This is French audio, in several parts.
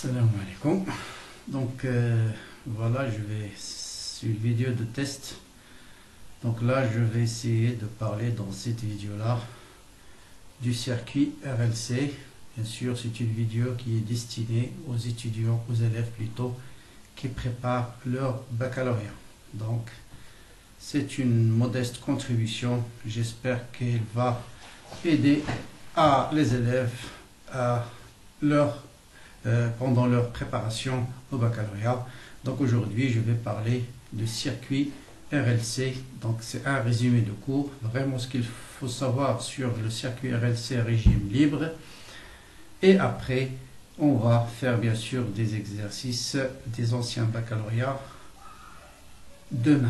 Salam alaikum. Donc voilà, c'est une vidéo de test. Donc là, je vais essayer de parler dans cette vidéo-là du circuit RLC. Bien sûr, c'est une vidéo qui est destinée aux étudiants, aux élèves plutôt, qui préparent leur baccalauréat. Donc, c'est une modeste contribution. J'espère qu'elle va aider les élèves à pendant leur préparation au baccalauréat. Donc aujourd'hui, je vais parler du circuit RLC. Donc c'est un résumé de cours. Vraiment ce qu'il faut savoir sur le circuit RLC régime libre. Et après, on va faire bien sûr des exercices des anciens baccalauréats demain,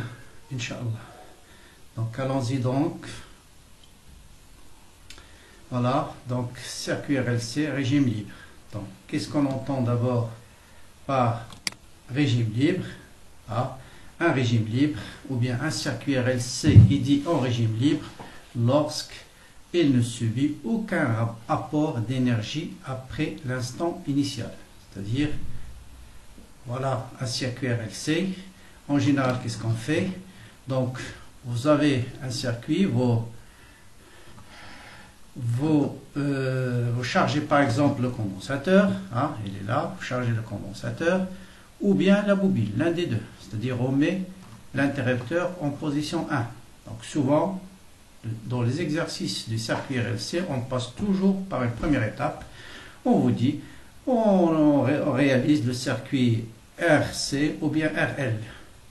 Inch'Allah. Donc allons-y donc. Voilà, donc circuit RLC régime libre. Donc, qu'est-ce qu'on entend d'abord par régime libre? Un régime libre ou bien un circuit RLC il dit en régime libre lorsqu'il ne subit aucun apport d'énergie après l'instant initial. C'est-à-dire, voilà un circuit RLC. En général, qu'est-ce qu'on fait? Donc, vous avez un circuit, vous chargez par exemple le condensateur, il est là, vous chargez le condensateur, ou bien la bobine, l'un des deux. C'est-à-dire on met l'interrupteur en position 1. Donc souvent, dans les exercices du circuit RLC, on passe toujours par une première étape. On vous dit, on réalise le circuit RC ou bien RL.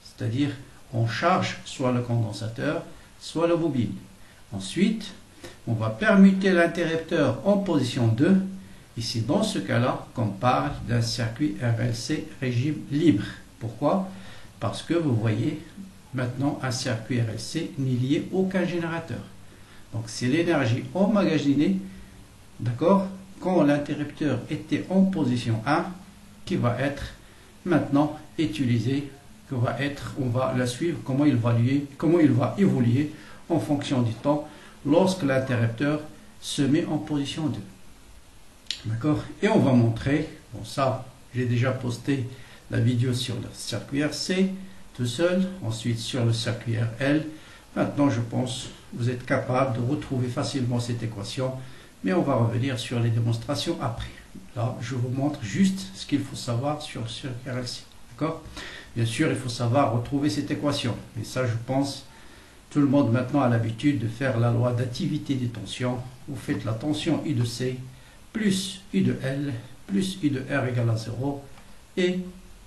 C'est-à-dire, on charge soit le condensateur, soit la bobine. Ensuite, on va permuter l'interrupteur en position 2. Ici, dans ce cas-là, qu'on parle d'un circuit RLC régime libre. Pourquoi? Parce que vous voyez, maintenant, un circuit RLC n'est lié à aucun générateur. Donc, c'est l'énergie emmagasinée, d'accord, quand l'interrupteur était en position 1, qui va être maintenant utilisée, on va la suivre, comment il va évoluer en fonction du temps, lorsque l'interrupteur se met en position 2. D'accord? Et on va montrer, bon ça, j'ai déjà posté la vidéo sur le circuit RC, tout seul, ensuite sur le circuit RL. Maintenant, je pense, vous êtes capable de retrouver facilement cette équation, mais on va revenir sur les démonstrations après. Là, je vous montre juste ce qu'il faut savoir sur le circuit RLC. D'accord? Bien sûr, il faut savoir retrouver cette équation. Et ça, je pense, tout le monde maintenant a l'habitude de faire la loi d'activité des tensions. Vous faites la tension I de C plus I de L plus I de R égale à 0 et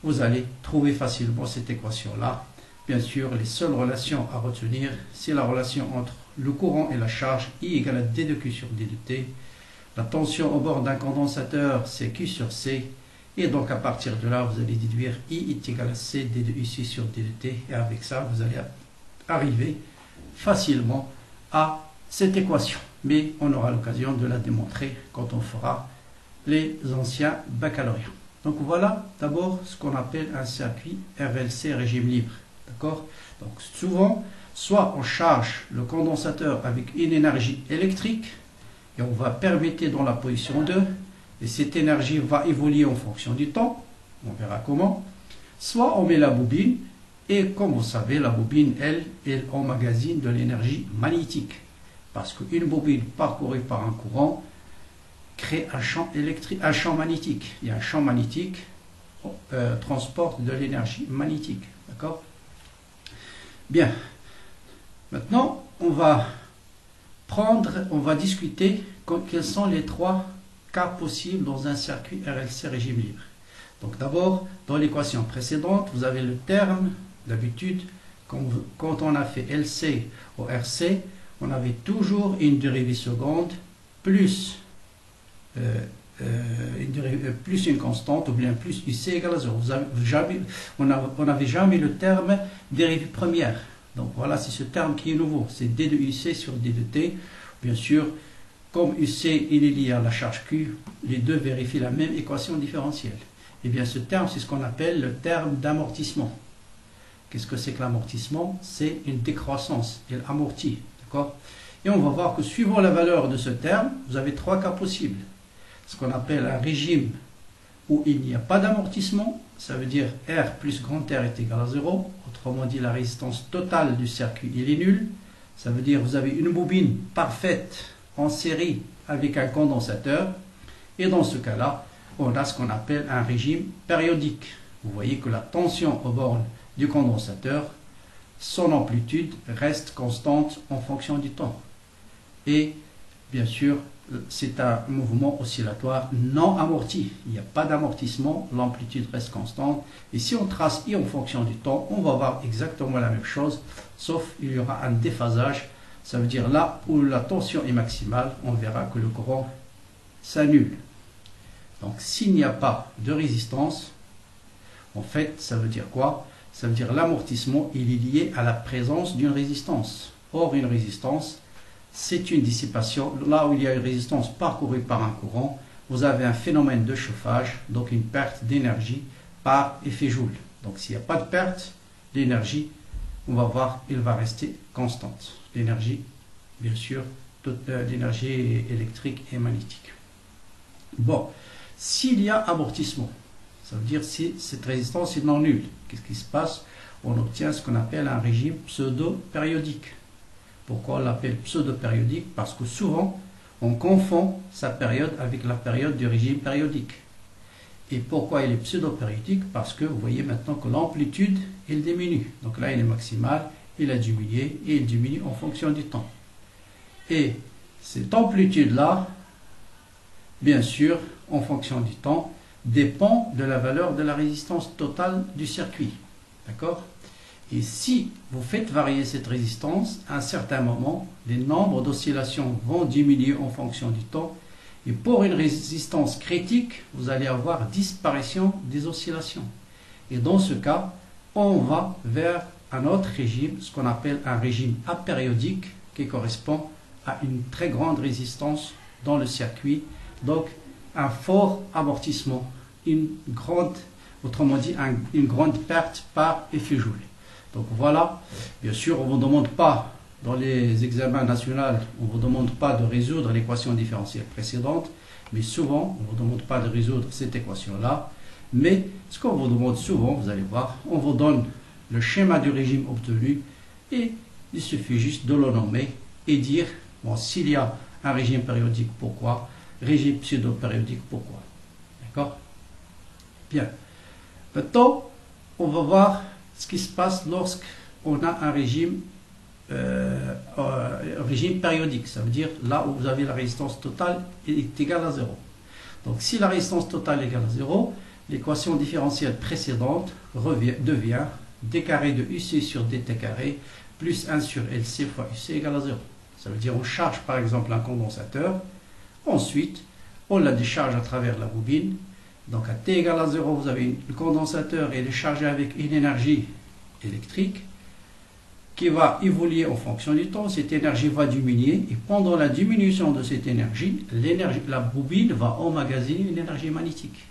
vous allez trouver facilement cette équation-là. Bien sûr, les seules relations à retenir, c'est la relation entre le courant et la charge I égale à D de Q sur D de T. La tension au bord d'un condensateur, c'est Q sur C. Et donc à partir de là, vous allez déduire I est égal à C D de UC sur D de T. Et avec ça, vous allez arriver facilement à cette équation, mais on aura l'occasion de la démontrer quand on fera les anciens baccalauréats. Donc voilà d'abord ce qu'on appelle un circuit RLC régime libre, d'accord? Donc souvent, soit on charge le condensateur avec une énergie électrique et on va permettre dans la position 2 et cette énergie va évoluer en fonction du temps, on verra comment. Soit on met la bobine. Et comme vous savez, la bobine, elle emmagasine de l'énergie magnétique. Parce qu'une bobine parcourue par un courant crée un champ électrique, un champ magnétique. Et un champ magnétique transporte de l'énergie magnétique. D'accord? Bien. Maintenant, on va discuter quels sont les trois cas possibles dans un circuit RLC régime libre. Donc d'abord, dans l'équation précédente, vous avez le terme. D'habitude, quand on a fait LC au RC, on avait toujours une dérivée seconde plus une constante ou bien plus UC égale à 0. On n'avait jamais le terme dérivée première. Donc voilà, c'est ce terme qui est nouveau. C'est D de UC sur D de T. Bien sûr, comme UC il est lié à la charge Q, les deux vérifient la même équation différentielle. Et bien ce terme, c'est ce qu'on appelle le terme d'amortissement. Qu'est-ce que c'est que l'amortissement? C'est une décroissance, il amortit, d'accord? Et on va voir que suivant la valeur de ce terme, vous avez trois cas possibles. Ce qu'on appelle un régime où il n'y a pas d'amortissement, ça veut dire R plus grand R est égal à 0. Autrement dit, la résistance totale du circuit il est nulle. Ça veut dire que vous avez une bobine parfaite en série avec un condensateur. Et dans ce cas-là, on a ce qu'on appelle un régime périodique. Vous voyez que la tension aux bornes du condensateur, son amplitude reste constante en fonction du temps. Et bien sûr, c'est un mouvement oscillatoire non amorti. Il n'y a pas d'amortissement, l'amplitude reste constante. Et si on trace I en fonction du temps, on va voir exactement la même chose, sauf il y aura un déphasage. Ça veut dire là où la tension est maximale, on verra que le courant s'annule. Donc s'il n'y a pas de résistance, en fait, ça veut dire quoi? Ça veut dire l'amortissement, il est lié à la présence d'une résistance. Or, une résistance, c'est une dissipation. Là où il y a une résistance parcourue par un courant, vous avez un phénomène de chauffage, donc une perte d'énergie par effet Joule. Donc s'il n'y a pas de perte d'énergie, on va voir, il va rester constante. L'énergie, bien sûr, l'énergie électrique et magnétique. Bon, s'il y a amortissement, ça veut dire si cette résistance est non nulle, qu'est-ce qui se passe? On obtient ce qu'on appelle un régime pseudo-périodique. Pourquoi on l'appelle pseudo-périodique? Parce que souvent, on confond sa période avec la période du régime périodique. Et pourquoi il est pseudo-périodique? Parce que vous voyez maintenant que l'amplitude, elle diminue. Donc là, il est maximal, il a diminué, et il diminue en fonction du temps. Et cette amplitude-là, bien sûr, en fonction du temps, dépend de la valeur de la résistance totale du circuit. D'accord? Et si vous faites varier cette résistance, à un certain moment, les nombres d'oscillations vont diminuer en fonction du temps. Et pour une résistance critique, vous allez avoir disparition des oscillations. Et dans ce cas, on va vers un autre régime, ce qu'on appelle un régime apériodique, qui correspond à une très grande résistance dans le circuit. Donc, un fort amortissement, autrement dit, une grande perte par effet Joule. Donc voilà, bien sûr, on ne vous demande pas, dans les examens nationaux, on ne vous demande pas de résoudre l'équation différentielle précédente, mais souvent, on ne vous demande pas de résoudre cette équation-là. Mais ce qu'on vous demande souvent, vous allez voir, on vous donne le schéma du régime obtenu et il suffit juste de le nommer et dire, bon, s'il y a un régime périodique, pourquoi? Régime pseudo-périodique, pourquoi? D'accord? Bien. Maintenant, on va voir ce qui se passe lorsqu'on a un régime périodique. Ça veut dire là où vous avez la résistance totale est égale à 0. Donc si la résistance totale est égale à 0, l'équation différentielle précédente devient d carré de UC sur dt carré plus 1 sur LC fois UC égale à 0. Ça veut dire on charge par exemple un condensateur, ensuite on la décharge à travers la bobine. Donc à t égale à 0, vous avez le condensateur et il est chargé avec une énergie électrique qui va évoluer en fonction du temps. Cette énergie va diminuer et pendant la diminution de cette énergie, la bobine va emmagasiner une énergie magnétique.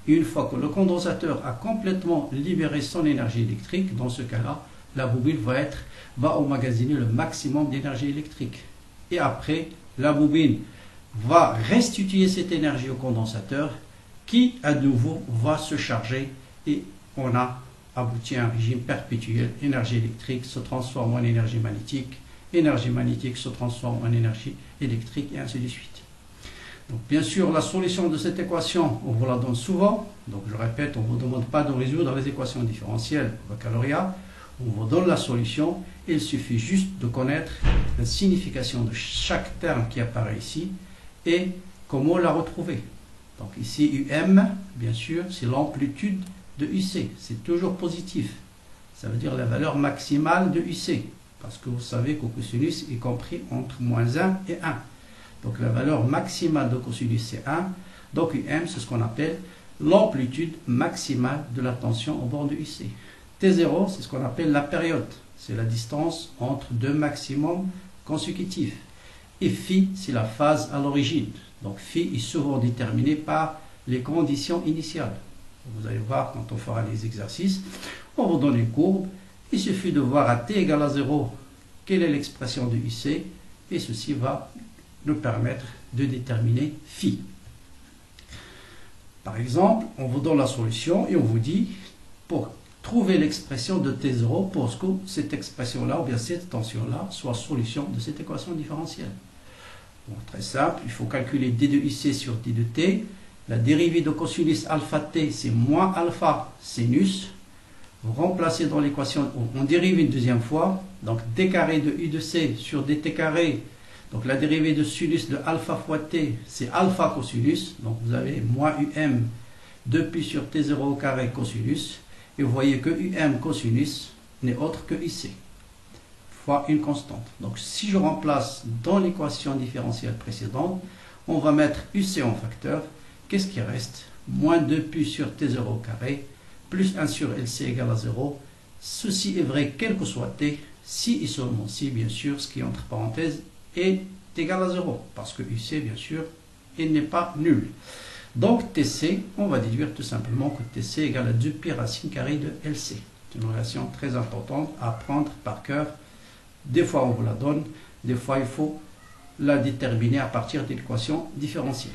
Et une fois que le condensateur a complètement libéré son énergie électrique, dans ce cas-là, la bobine va emmagasiner le maximum d'énergie électrique. Et après, la bobine va restituer cette énergie au condensateur qui à nouveau va se charger et on a abouti à un régime perpétuel. Énergie électrique se transforme en énergie magnétique se transforme en énergie électrique et ainsi de suite. Donc bien sûr la solution de cette équation on vous la donne souvent, donc je répète, on ne vous demande pas de résoudre les équations différentielles au baccalauréat, on vous donne la solution, il suffit juste de connaître la signification de chaque terme qui apparaît ici et comment la retrouver. Donc ici, UM, bien sûr, c'est l'amplitude de UC. C'est toujours positif. Ça veut dire la valeur maximale de UC. Parce que vous savez que cosinus est compris entre moins 1 et 1. Donc la valeur maximale de cosinus, c'est 1. Donc UM, c'est ce qu'on appelle l'amplitude maximale de la tension au bord de UC. T0, c'est ce qu'on appelle la période. C'est la distance entre deux maximums consécutifs. Et phi, c'est la phase à l'origine. Donc phi est souvent déterminé par les conditions initiales. Vous allez voir quand on fera les exercices, on vous donne une courbe, il suffit de voir à t égale à 0 quelle est l'expression de UC et ceci va nous permettre de déterminer phi. Par exemple, on vous donne la solution et on vous dit, pour trouver l'expression de T0, pour que cette expression-là, ou bien cette tension-là, soit solution de cette équation différentielle. Bon, très simple, il faut calculer d de UC sur d de T. La dérivée de cosinus alpha T, c'est moins alpha sinus. Vous remplacez dans l'équation, on dérive une deuxième fois, donc d carré de U de C sur dt carré. Donc la dérivée de sinus de alpha fois t, c'est alpha cosinus. Donc vous avez moins um 2pi sur t0 au carré cosinus. Et vous voyez que um cosinus n'est autre que ic, fois une constante. Donc si je remplace dans l'équation différentielle précédente, on va mettre uc en facteur. Qu'est-ce qui reste? Moins 2pi sur t0 au carré, plus 1 sur lc égale à 0. Ceci est vrai quel que soit t, si et seulement si, bien sûr, ce qui est entre parenthèses, est égal à 0, parce que UC, bien sûr, il n'est pas nul. Donc TC, on va déduire tout simplement que TC égale à 2pi racine carrée de LC. C'est une relation très importante à prendre par cœur. Des fois on vous la donne, des fois il faut la déterminer à partir de l'équation différentielle.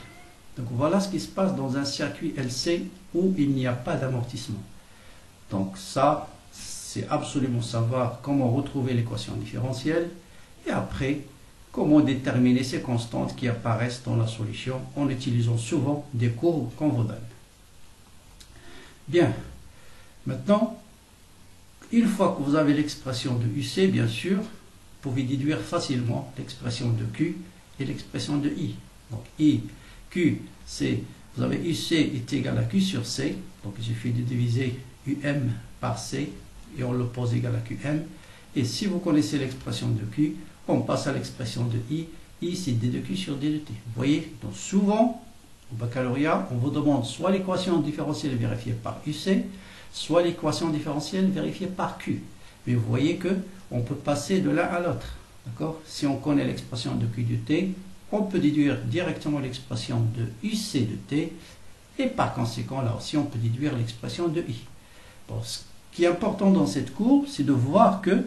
Donc voilà ce qui se passe dans un circuit LC où il n'y a pas d'amortissement. Donc ça, c'est absolument savoir comment retrouver l'équation différentielle et après comment déterminer ces constantes qui apparaissent dans la solution en utilisant souvent des courbes qu'on vous donne. Bien, maintenant, une fois que vous avez l'expression de UC, bien sûr, vous pouvez déduire facilement l'expression de Q et l'expression de I. Donc I, Q, c'est, vous avez UC est égal à Q sur C, donc il suffit de diviser UM par C et on le pose égal à QM. Et si vous connaissez l'expression de Q, on passe à l'expression de I. I, c'est d de Q sur d de T. Vous voyez, donc souvent, au baccalauréat, on vous demande soit l'équation différentielle vérifiée par UC, soit l'équation différentielle vérifiée par Q. Mais vous voyez que on peut passer de l'un à l'autre. D'accord? Si on connaît l'expression de Q de T, on peut déduire directement l'expression de UC de T. Et par conséquent, là aussi, on peut déduire l'expression de I. Bon, ce qui est important dans cette courbe, c'est de voir que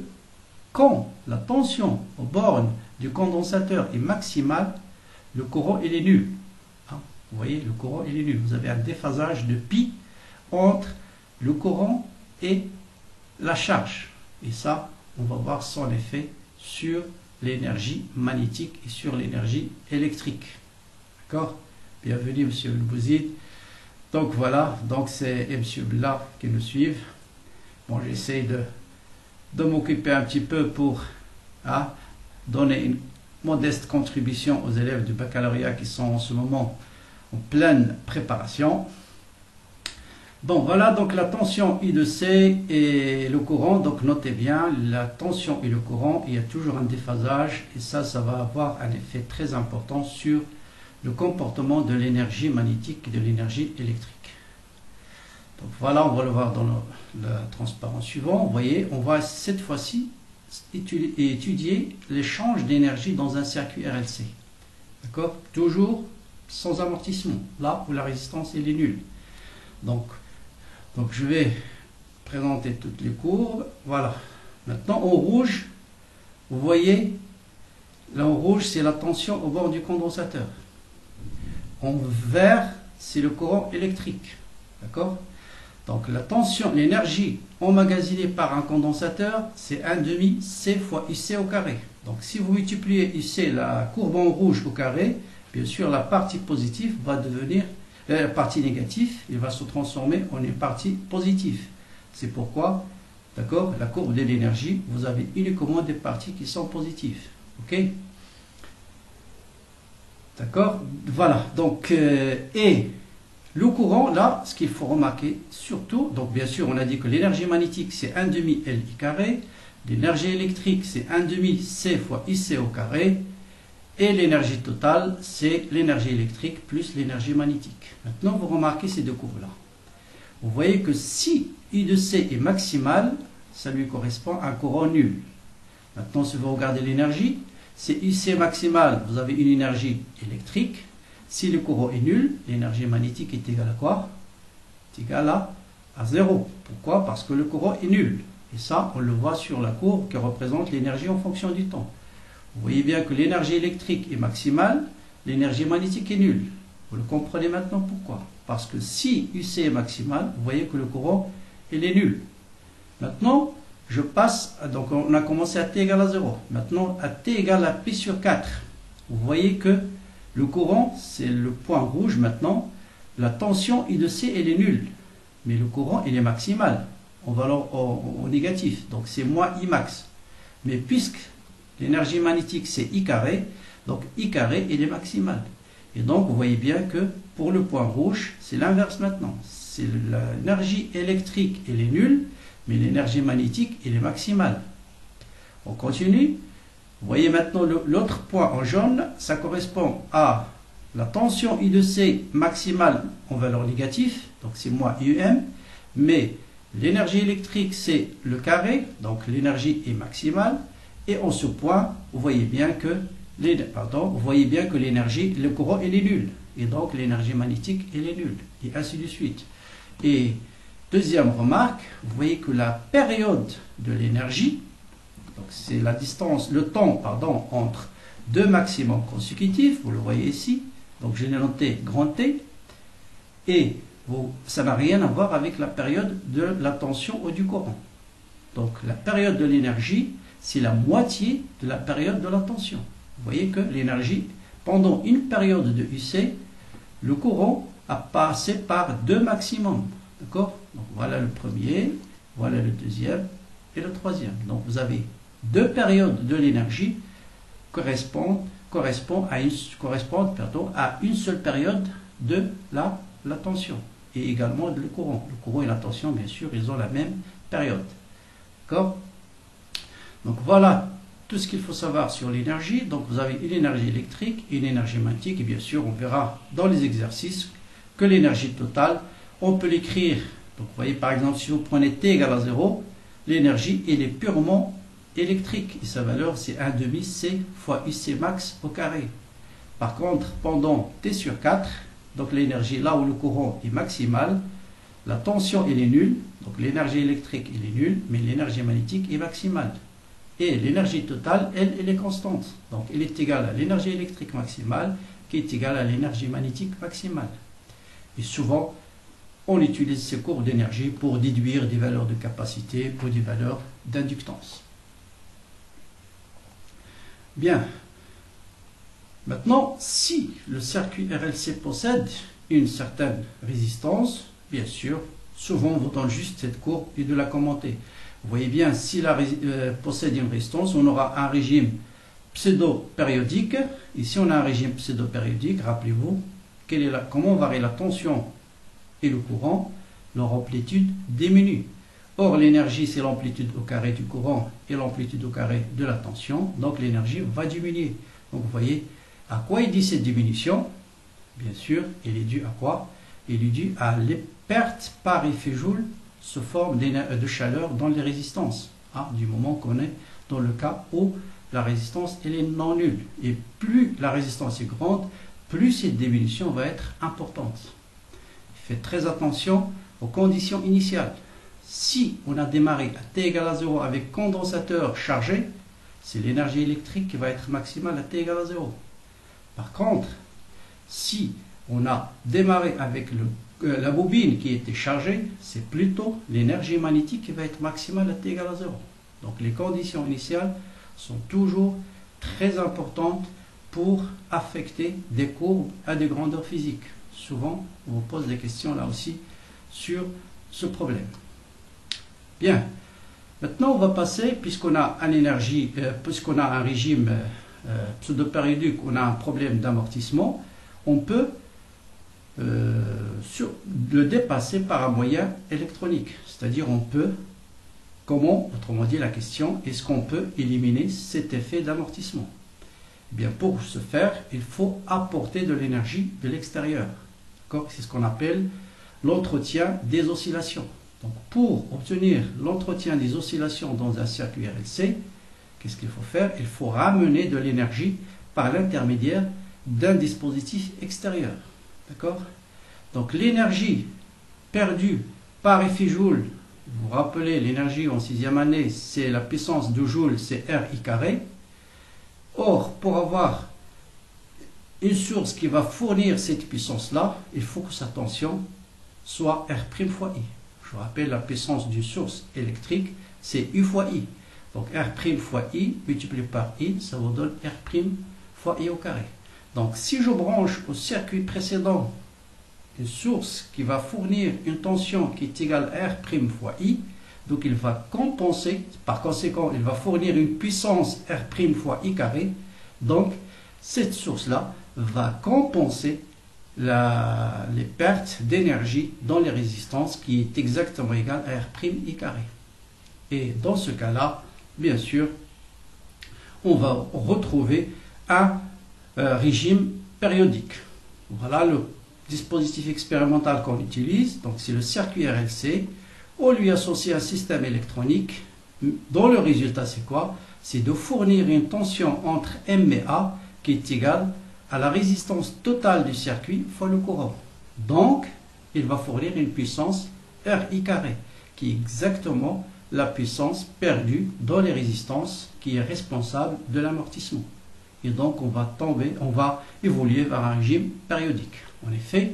quand la tension aux bornes du condensateur est maximale, le courant il est nul. Hein? Vous voyez, le courant il est nul. Vous avez un déphasage de pi entre le courant et la charge. Et ça, on va voir son effet sur l'énergie magnétique et sur l'énergie électrique. D'accord? Bienvenue, monsieur Bouzid. Donc voilà, donc c'est monsieur Bla qui nous suivent. Bon, j'essaie de m'occuper un petit peu pour donner une modeste contribution aux élèves du baccalauréat qui sont en ce moment en pleine préparation. Bon, voilà donc la tension I de C et le courant. Donc notez bien, la tension et le courant, il y a toujours un déphasage et ça va avoir un effet très important sur le comportement de l'énergie magnétique et de l'énergie électrique. Donc voilà, on va le voir dans le transparent suivant. Vous voyez, on va cette fois-ci étudier l'échange d'énergie dans un circuit RLC. D'accord? Toujours sans amortissement, là où la résistance elle est nulle. Donc je vais présenter toutes les courbes. Voilà. Maintenant, en rouge, vous voyez, là en rouge, c'est la tension au bord du condensateur. En vert, c'est le courant électrique. D'accord? Donc la tension, l'énergie emmagasinée par un condensateur, c'est 1/2 C fois UC au carré. Donc si vous multipliez UC, la courbe en rouge au carré, bien sûr la partie positive va devenir, la partie négative, il va se transformer en une partie positive. C'est pourquoi, d'accord, la courbe de l'énergie, vous avez uniquement des parties qui sont positives. Ok? D'accord? Voilà. Donc, et le courant, là, ce qu'il faut remarquer surtout, donc bien sûr, on a dit que l'énergie magnétique, c'est 1/2 Li carré, l'énergie électrique, c'est 1/2 C fois IC au carré, et l'énergie totale, c'est l'énergie électrique plus l'énergie magnétique. Maintenant, vous remarquez ces deux courbes-là. Vous voyez que si I de C est maximal, ça lui correspond à un courant nul. Maintenant, si vous regardez l'énergie, c'est UC maximal, vous avez une énergie électrique. Si le courant est nul, l'énergie magnétique est égale à quoi? C'est égal à 0. Pourquoi? Parce que le courant est nul. Et ça, on le voit sur la courbe qui représente l'énergie en fonction du temps. Vous voyez bien que l'énergie électrique est maximale, l'énergie magnétique est nulle. Vous le comprenez maintenant pourquoi? Parce que si UC est maximal, vous voyez que le courant, il est nul. Maintenant, je passe, donc on a commencé à t égale à 0. Maintenant, à t égale à pi sur 4. Vous voyez que le courant, c'est le point rouge maintenant. La tension I de C, elle est nulle. Mais le courant, il est maximal. En valeur au négatif. Donc c'est moins I max. Mais puisque l'énergie magnétique, c'est I carré, donc I carré, il est maximal. Et donc, vous voyez bien que pour le point rouge, c'est l'inverse maintenant. C'est l'énergie électrique, elle est nulle, mais l'énergie magnétique, elle est maximale. On continue. Vous voyez maintenant l'autre point en jaune, ça correspond à la tension I de C maximale en valeur négative, donc c'est moins IUM, mais l'énergie électrique, c'est le carré, donc l'énergie est maximale, et en ce point, vous voyez bien que l'énergie, le courant, il est nul, et donc l'énergie magnétique, elle est nulle, et ainsi de suite. Et deuxième remarque, vous voyez que la période de l'énergie, donc c'est la distance, le temps, entre deux maximums consécutifs, vous le voyez ici, donc je l'ai noté grand T, et ça n'a rien à voir avec la période de la tension ou du courant. Donc la période de l'énergie, c'est la moitié de la période de la tension. Vous voyez que l'énergie, pendant une période de UC, le courant a passé par deux maximums. D'accord? Donc voilà le premier, voilà le deuxième et le troisième. Donc vous avez deux périodes de l'énergie correspondent à une seule période de la tension et également le courant. Le courant et la tension, bien sûr, ils ont la même période. D'accord? Donc voilà tout ce qu'il faut savoir sur l'énergie. Donc vous avez une énergie électrique, une énergie magnétique, et bien sûr on verra dans les exercices que l'énergie totale, on peut l'écrire. Donc vous voyez par exemple si vous prenez T égale à 0, l'énergie elle est purement électrique et sa valeur c'est 1/2 C fois UC max au carré. Par contre pendant T sur 4, donc l'énergie là où le courant est maximal, la tension elle est nulle, donc l'énergie électrique elle est nulle, mais l'énergie magnétique est maximale. Et l'énergie totale, elle est constante. Donc elle est égale à l'énergie électrique maximale qui est égale à l'énergie magnétique maximale. Et souvent, on utilise ces courbes d'énergie pour déduire des valeurs de capacité ou des valeurs d'inductance. Bien. Maintenant, si le circuit RLC possède une certaine résistance, bien sûr, souvent on vous donne juste cette courbe et de la commenter. Vous voyez bien, si la possède une résistance, on aura un régime pseudo-périodique. Ici, on a un régime pseudo-périodique. Rappelez-vous, comment varie la tension et le courant? Leur amplitude diminue. Or, l'énergie, c'est l'amplitude au carré du courant et l'amplitude au carré de la tension. Donc, l'énergie va diminuer. Donc, vous voyez, à quoi est due cette diminution? Bien sûr, elle est due à quoi? Elle est due à les pertes par effet Joule sous forme de chaleur dans les résistances, du moment qu'on est dans le cas où la résistance elle est non nulle. Et plus la résistance est grande, plus cette diminution va être importante. Faites très attention aux conditions initiales. Si on a démarré à T égale à 0 avec condensateur chargé, c'est l'énergie électrique qui va être maximale à T égale à 0. Par contre, si on a démarré avec la bobine qui était chargée, c'est plutôt l'énergie magnétique qui va être maximale à T égale à 0. Donc les conditions initiales sont toujours très importantes pour affecter des courbes à des grandeurs physiques. Souvent, on vous pose des questions là aussi sur ce problème. Bien, maintenant on va passer, puisqu'on a un régime pseudo-périodique, on a un problème d'amortissement, on peut le dépasser par un moyen électronique. C'est-à-dire on peut, autrement dit la question, est-ce qu'on peut éliminer cet effet d'amortissement? Eh bien pour ce faire, il faut apporter de l'énergie de l'extérieur. C'est ce qu'on appelle l'entretien des oscillations. Donc pour obtenir l'entretien des oscillations dans un circuit RLC, qu'est-ce qu'il faut faire? Il faut ramener de l'énergie par l'intermédiaire d'un dispositif extérieur. D'accord? Donc l'énergie perdue par effet Joule, vous vous rappelez, l'énergie en 6e année, c'est la puissance de Joule, c'est RI carré. Or, pour avoir une source qui va fournir cette puissance-là, il faut que sa tension soit R' fois I. Je vous rappelle, la puissance d'une source électrique, c'est U fois I. Donc R' fois I multiplié par I, ça vous donne R' fois I au carré. Donc si je branche au circuit précédent une source qui va fournir une tension qui est égale à R' fois I, donc il va compenser, par conséquent il va fournir une puissance R' fois I carré, donc cette source-là va compenser les pertes d'énergie dans les résistances qui est exactement égale à R'I carré. Et dans ce cas-là, bien sûr, on va retrouver un régime périodique. Voilà le dispositif expérimental qu'on utilise, donc c'est le circuit RLC. On lui associe un système électronique dont le résultat c'est quoi? C'est de fournir une tension entre M et A qui est égale à la résistance totale du circuit fois le courant. Donc, il va fournir une puissance Ri carré, qui est exactement la puissance perdue dans les résistances qui est responsable de l'amortissement. Et donc, on va évoluer vers un régime périodique. En effet,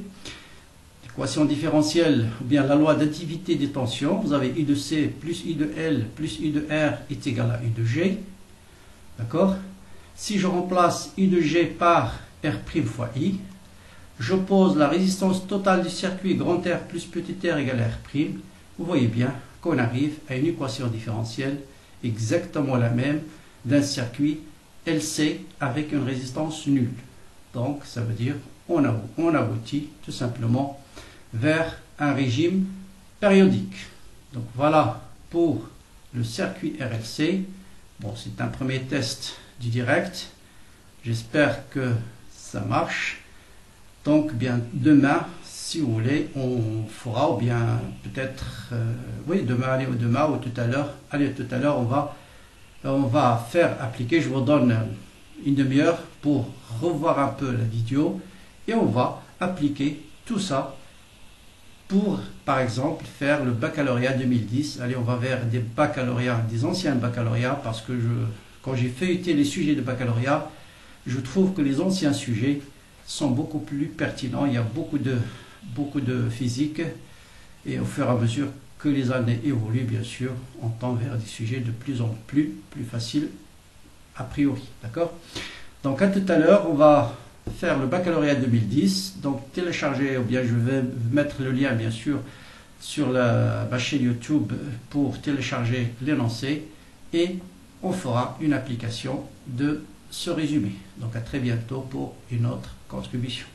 l'équation différentielle, ou bien la loi d'additivité des tensions, vous avez I de C plus I de L plus I de R est égal à I de G. D'accord? Si je remplace I de G par R' fois I, je pose la résistance totale du circuit grand R plus petit r égale à R'. Vous voyez bien qu'on arrive à une équation différentielle exactement la même d'un circuit LC avec une résistance nulle. Donc ça veut dire on aboutit tout simplement vers un régime périodique. Donc voilà pour le circuit RLC. Bon, c'est un premier test du direct. J'espère que ça marche. Donc bien demain, si vous voulez, on fera, ou bien peut-être oui, demain ou tout à l'heure. Allez, tout à l'heure on va faire appliquer, je vous donne une demi-heure pour revoir un peu la vidéo et on va appliquer tout ça pour, par exemple, faire le baccalauréat 2010. Allez, on va vers des baccalauréats, des anciens baccalauréats, parce que quand j'ai feuilleté les sujets de baccalauréat, je trouve que les anciens sujets sont beaucoup plus pertinents. Il y a beaucoup de physique et au fur et à mesure que les années évoluent, bien sûr, on tend vers des sujets de plus en plus faciles a priori. D'accord? Donc à tout à l'heure, on va faire le baccalauréat 2010. Donc télécharger, ou bien je vais mettre le lien bien sûr sur ma chaîne YouTube pour télécharger l'énoncé et on fera une application de ce résumé. Donc à très bientôt pour une autre contribution.